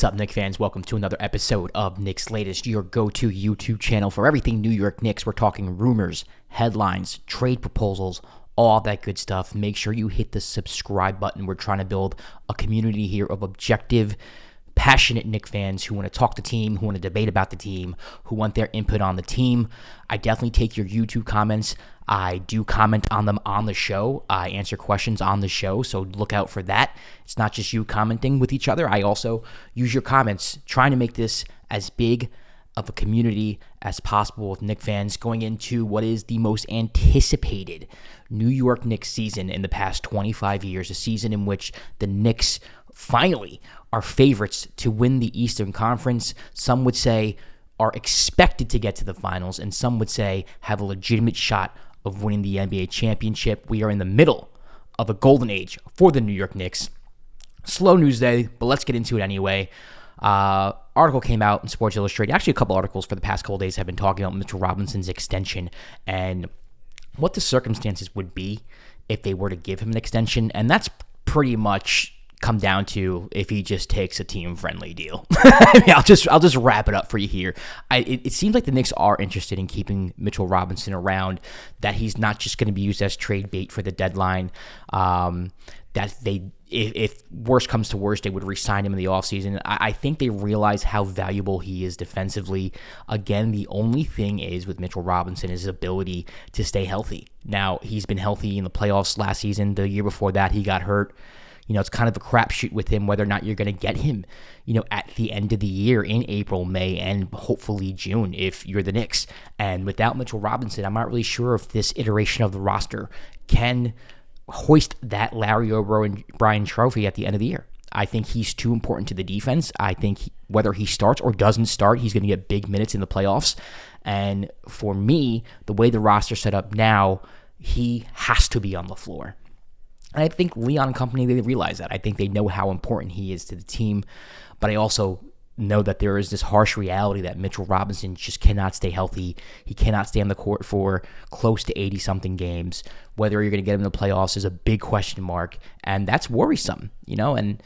What's up, Knicks fans? Welcome to another episode of Knicks Latest, your go-to YouTube channel for everything New York Knicks. We're talking rumors, headlines, trade proposals, all that good stuff. Make sure you hit the subscribe button. We're trying to build a community here of objective, passionate Knicks fans who want to talk the team, who want to debate about the team, who want their input on the team. I definitely take your YouTube comments. I do comment on them on the show. I answer questions on the show, so look out for that. It's not just you commenting with each other. I also use your comments, trying to make this as big of a community as possible with Knicks fans going into what is the most anticipated New York Knicks season in the past 25 years, a season in which the Knicks finally are favorites to win the Eastern Conference. Some would say are expected to get to the finals, and some would say have a legitimate shot of winning the NBA championship. We are in the middle of a golden age for the New York Knicks. Slow news day, but let's get into it anyway. Article came out in Sports Illustrated. Actually, a couple articles for the past couple days have been talking about Mitchell Robinson's extension and what the circumstances would be if they were to give him an extension. And that's pretty much come down to if he just takes a team-friendly deal. I'll just wrap it up for you here. It seems like the Knicks are interested in keeping Mitchell Robinson around, that he's not just going to be used as trade bait for the deadline, that if worst comes to worst, they would re-sign him in the offseason. I think they realize how valuable he is defensively. Again, the only thing is with Mitchell Robinson is his ability to stay healthy. Now, he's been healthy in the playoffs last season. The year before that, he got hurt. You know, it's kind of a crapshoot with him whether or not you're going to get him, you know, at the end of the year in April, May, and hopefully June if you're the Knicks. And without Mitchell Robinson, I'm not really sure if this iteration of the roster can hoist that Larry O'Brien trophy at the end of the year. I think he's too important to the defense. I think whether he starts or doesn't start, he's going to get big minutes in the playoffs. And for me, the way the roster's set up now, he has to be on the floor. And I think Leon and company, they realize that. I think they know how important he is to the team. But I also know that there is this harsh reality that Mitchell Robinson just cannot stay healthy. He cannot stay on the court for close to 80-something games. Whether you're going to get him in the playoffs is a big question mark. And that's worrisome, you know. And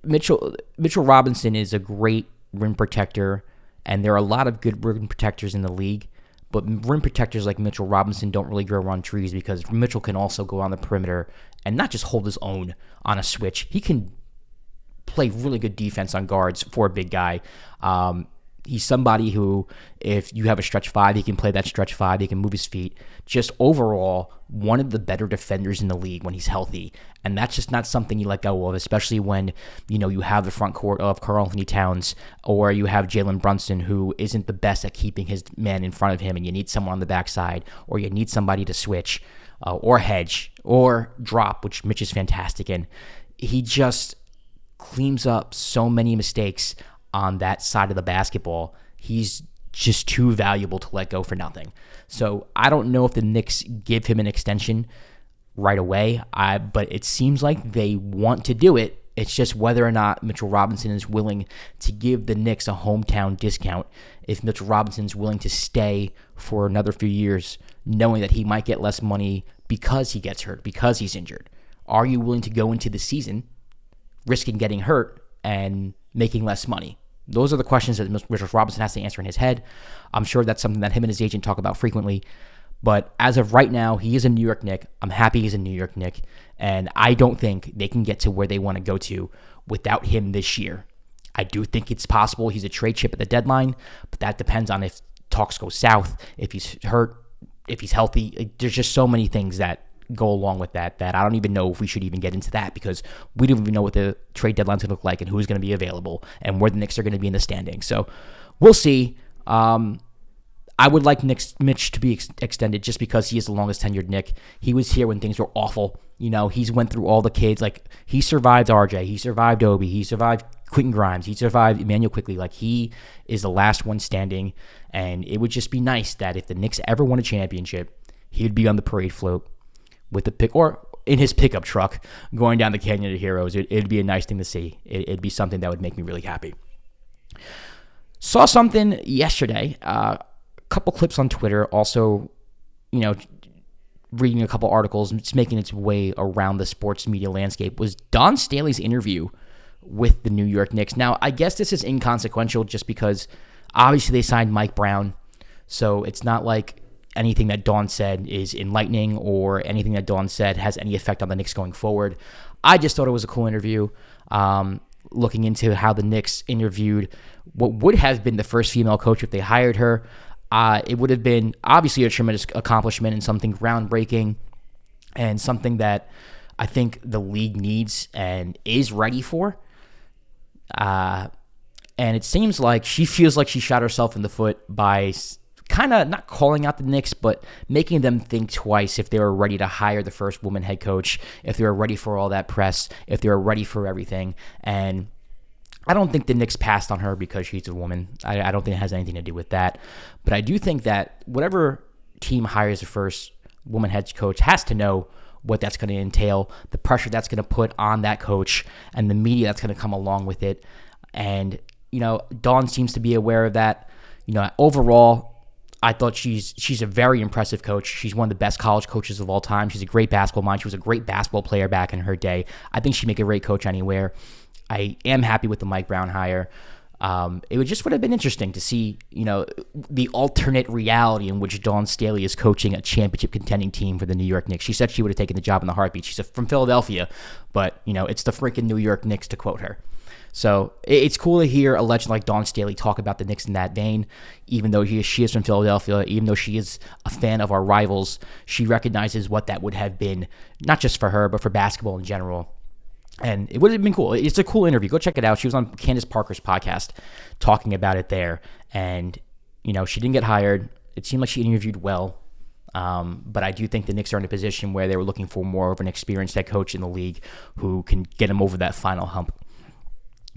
Mitchell Robinson is a great rim protector. And there are a lot of good rim protectors in the league. But rim protectors like Mitchell Robinson don't really grow on trees, because Mitchell can also go on the perimeter and not just hold his own on a switch. He can play really good defense on guards for a big guy. He's somebody who, if you have a stretch five, he can play that stretch five. He can move his feet. Just overall, one of the better defenders in the league when he's healthy. And that's just not something you let go of, especially when, you know, you have the front court of Karl-Anthony Towns, or you have Jalen Brunson, who isn't the best at keeping his man in front of him, and you need someone on the backside, or you need somebody to switch, or hedge, or drop, which Mitch is fantastic in. He just cleans up so many mistakes on that side of the basketball. He's just too valuable to let go for nothing. So I don't know if the Knicks give him an extension right away, but it seems like they want to do it. It's just whether or not Mitchell Robinson is willing to give the Knicks a hometown discount. If Mitchell Robinson's willing to stay for another few years, knowing that he might get less money because he gets hurt, because he's injured. Are you willing to go into the season risking getting hurt and making less money? Those are the questions that Mitchell Robinson has to answer in his head. I'm sure that's something that him and his agent talk about frequently. But as of right now, he is a New York Knick. I'm happy he's a New York Knick. And I don't think they can get to where they want to go to without him this year. I do think it's possible he's a trade chip at the deadline, but that depends on if talks go south, if he's hurt, if he's healthy. There's just so many things that go along with that I don't even know if we should even get into that, because we don't even know what the trade deadline's going to look like and who's going to be available and where the Knicks are going to be in the standings. So we'll see. I would like Mitch to be extended just because he is the longest tenured Knick. He was here when things were awful. You know, he's went through all the kids. Like, he survived RJ. He survived Obi. He survived Quentin Grimes. He survived Emmanuel Quickley. Like, he is the last one standing. And it would just be nice that if the Knicks ever won a championship, he would be on the parade float with the pick, or in his pickup truck going down the Canyon of Heroes. It'd be a nice thing to see. It'd be something that would make me really happy. Saw something yesterday, a couple clips on Twitter, also, you know, reading a couple articles, it's making its way around the sports media landscape, was Don Staley's interview with the New York Knicks. Now, I guess this is inconsequential just because obviously they signed Mike Brown, so it's not like anything that Dawn said is enlightening or anything that Dawn said has any effect on the Knicks going forward. I just thought it was a cool interview, looking into how the Knicks interviewed what would have been the first female coach if they hired her. It would have been obviously a tremendous accomplishment and something groundbreaking and something that I think the league needs and is ready for. And it seems like she feels like she shot herself in the foot by kind of not calling out the Knicks, but making them think twice if they were ready to hire the first woman head coach, if they were ready for all that press, if they were ready for everything. And I don't think the Knicks passed on her because she's a woman. I don't think it has anything to do with that. But I do think that whatever team hires the first woman head coach has to know what that's going to entail, the pressure that's going to put on that coach, and the media that's going to come along with it. And, Dawn seems to be aware of that. Overall, I thought she's a very impressive coach. She's one of the best college coaches of all time. She's a great basketball mind. She was a great basketball player back in her day. I think she'd make a great coach anywhere. I am happy with the Mike Brown hire. It would have been interesting to see, the alternate reality in which Dawn Staley is coaching a championship contending team for the New York Knicks. She said she would have taken the job in the heartbeat. She's from Philadelphia, but, it's the freaking New York Knicks, to quote her. So it's cool to hear a legend like Dawn Staley talk about the Knicks in that vein, even though she is from Philadelphia, even though she is a fan of our rivals. She recognizes what that would have been, not just for her, but for basketball in general. And it would have been cool. It's a cool interview. Go check it out. She was on Candace Parker's podcast talking about it there. And, she didn't get hired. It seemed like she interviewed well. But I do think the Knicks are in a position where they were looking for more of an experienced head coach in the league who can get them over that final hump.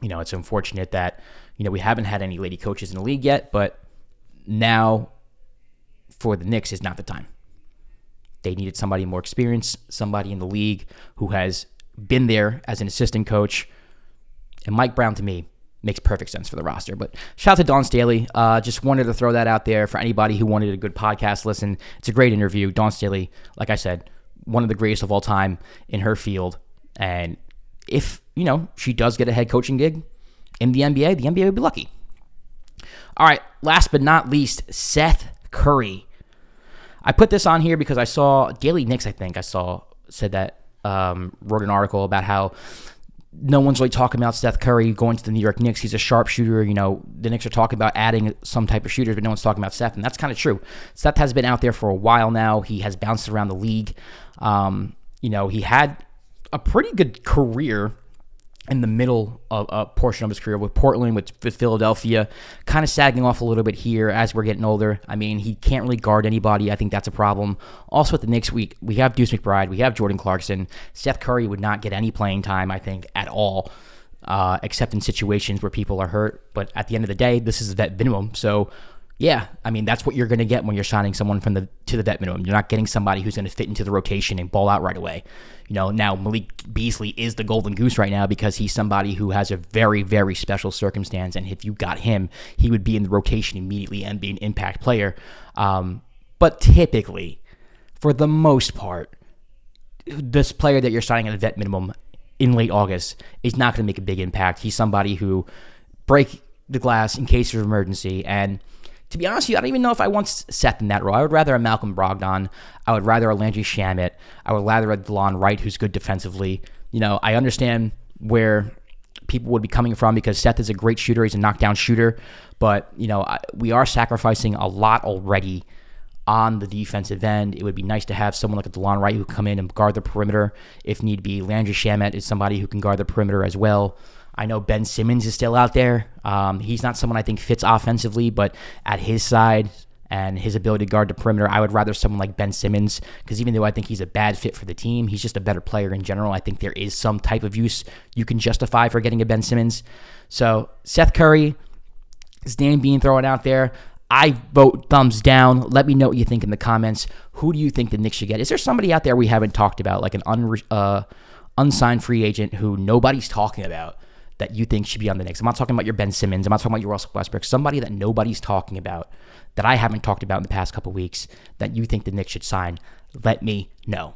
It's unfortunate that, we haven't had any lady coaches in the league yet, but now for the Knicks is not the time. They needed somebody more experienced, somebody in the league who has been there as an assistant coach. And Mike Brown, to me, makes perfect sense for the roster. But shout out to Dawn Staley. Just wanted to throw that out there for anybody who wanted a good podcast listen. It's a great interview. Dawn Staley, like I said, one of the greatest of all time in her field. And if, she does get a head coaching gig in the NBA would be lucky. All right, last but not least, Seth Curry. I put this on here because I saw Daily Knicks, said that, wrote an article about how no one's really talking about Seth Curry going to the New York Knicks. He's a sharpshooter. The Knicks are talking about adding some type of shooters, but no one's talking about Seth, and that's kind of true. Seth has been out there for a while now. He has bounced around the league. He had a pretty good career in the middle of a portion of his career with Portland, with Philadelphia, kind of sagging off a little bit here as we're getting older. I mean, he can't really guard anybody. I think that's a problem. Also at the Knicks, we have Deuce McBride, we have Jordan Clarkson. Seth Curry would not get any playing time, I think, at all, except in situations where people are hurt. But at the end of the day, this is the vet minimum. So, yeah, I mean, that's what you're going to get when you're signing someone to the vet minimum. You're not getting somebody who's going to fit into the rotation and ball out right away. Now Malik Beasley is the golden goose right now because he's somebody who has a very, very special circumstance. And if you got him, he would be in the rotation immediately and be an impact player. But typically, for the most part, this player that you're signing at a vet minimum in late August is not going to make a big impact. He's somebody who break the glass in case of emergency. And to be honest with you, I don't even know if I want Seth in that role. I would rather a Malcolm Brogdon. I would rather a Landry Shamet. I would rather a DeLon Wright, who's good defensively. I understand where people would be coming from because Seth is a great shooter. He's a knockdown shooter. But, we are sacrificing a lot already on the defensive end. It would be nice to have someone like a DeLon Wright who can come in and guard the perimeter if need be. Landry Shamet is somebody who can guard the perimeter as well. I know Ben Simmons is still out there. He's not someone I think fits offensively, but at his side and his ability to guard the perimeter, I would rather someone like Ben Simmons, because even though I think he's a bad fit for the team, he's just a better player in general. I think there is some type of use you can justify for getting a Ben Simmons. So Seth Curry, his name being thrown out there. I vote thumbs down. Let me know what you think in the comments. Who do you think the Knicks should get? Is there somebody out there we haven't talked about, like an unsigned free agent who nobody's talking about, that you think should be on the Knicks? I'm not talking about your Ben Simmons. I'm not talking about your Russell Westbrook. Somebody that nobody's talking about, that I haven't talked about in the past couple weeks, that you think the Knicks should sign. Let me know.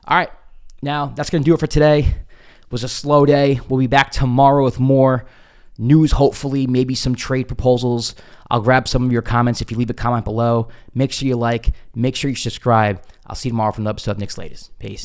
All right. Now, that's going to do it for today. was a slow day. We'll be back tomorrow with more news, hopefully, maybe some trade proposals. I'll grab some of your comments if you leave a comment below. Make sure you like, make sure you subscribe. I'll see you tomorrow for another episode of Knicks Latest. Peace.